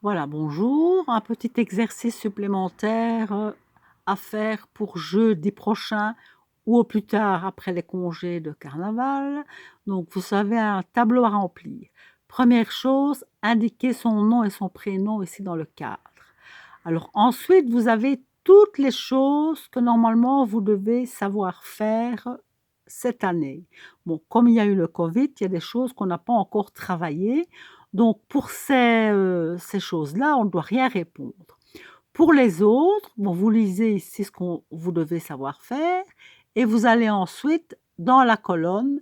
Voilà, bonjour. Un petit exercice supplémentaire à faire pour jeudi prochain ou au plus tard après les congés de carnaval. Donc, vous avez un tableau à remplir. Première chose, indiquer son nom et son prénom ici dans le cadre. Alors ensuite, vous avez toutes les choses que normalement vous devez savoir faire cette année. Bon, comme il y a eu le Covid, il y a des choses qu'on n'a pas encore travaillées. Donc pour ces choses-là, on ne doit rien répondre. Pour les autres, bon, vous lisez ici ce que vous devez savoir faire et vous allez ensuite dans la colonne,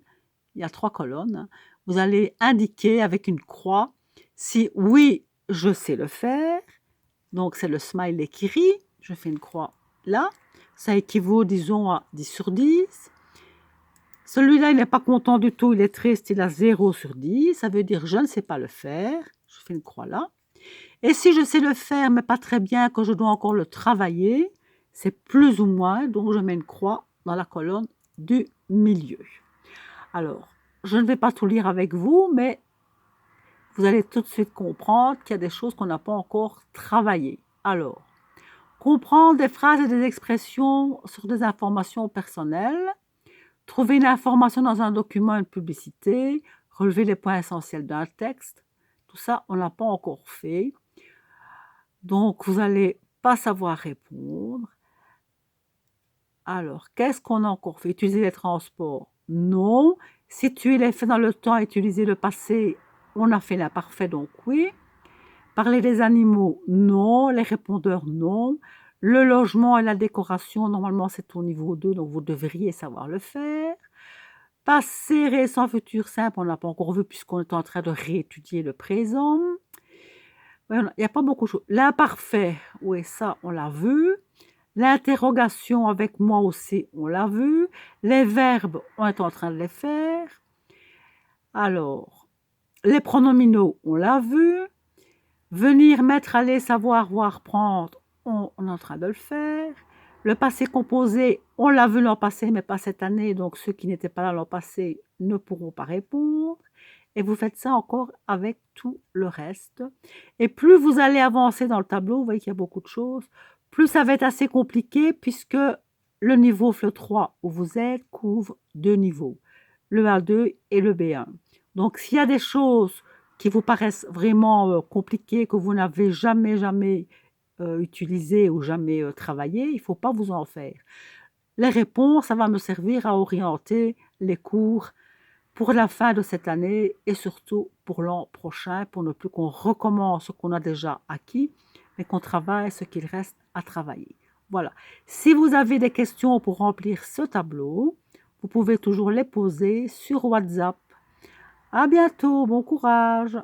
il y a 3 colonnes, hein, vous allez indiquer avec une croix si oui, je sais le faire, donc c'est le smiley qui rit, je fais une croix là, ça équivaut disons à 10 sur 10. Celui-là, il n'est pas content du tout, il est triste, il a 0 sur 10, ça veut dire je ne sais pas le faire, je fais une croix là. Et si je sais le faire, mais pas très bien, que je dois encore le travailler, c'est plus ou moins, donc je mets une croix dans la colonne du milieu. Alors, je ne vais pas tout lire avec vous, mais vous allez tout de suite comprendre qu'il y a des choses qu'on n'a pas encore travaillées. Alors, comprendre des phrases et des expressions sur des informations personnelles, trouver une information dans un document, une publicité, relever les points essentiels d'un texte, tout ça, on n'a pas encore fait. Donc, vous n'allez pas savoir répondre. Alors, qu'est-ce qu'on a encore fait? Utiliser les transports? Non. Situer les faits dans le temps, utiliser le passé, on a fait l'imparfait, donc oui. Parler des animaux? Non. Les répondeurs? Non. Le logement et la décoration, normalement, c'est au niveau 2, donc vous devriez savoir le faire. Passé, récent, futur simple, on n'a pas encore vu puisqu'on est en train de réétudier le présent. Il n'y a pas beaucoup de choses. L'imparfait, oui, ça, on l'a vu. L'interrogation avec moi aussi, on l'a vu. Les verbes, on est en train de les faire. Alors, les pronominaux, on l'a vu. Venir, mettre, aller, savoir, voir, prendre, on est en train de le faire. Le passé composé, on l'a vu l'an passé, mais pas cette année. Donc, ceux qui n'étaient pas là l'an passé ne pourront pas répondre. Et vous faites ça encore avec tout le reste. Et plus vous allez avancer dans le tableau, vous voyez qu'il y a beaucoup de choses, plus ça va être assez compliqué puisque le niveau FLE3 où vous êtes couvre 2 niveaux, le A2 et le B1. Donc, s'il y a des choses qui vous paraissent vraiment compliquées, que vous n'avez jamais utilisées ou jamais travaillées, il ne faut pas vous en faire. Les réponses, ça va me servir à orienter les cours pour la fin de cette année et surtout pour l'an prochain, pour ne plus qu'on recommence ce qu'on a déjà acquis, mais qu'on travaille ce qu'il reste à travailler. Voilà. Si vous avez des questions pour remplir ce tableau, vous pouvez toujours les poser sur WhatsApp. À bientôt, bon courage!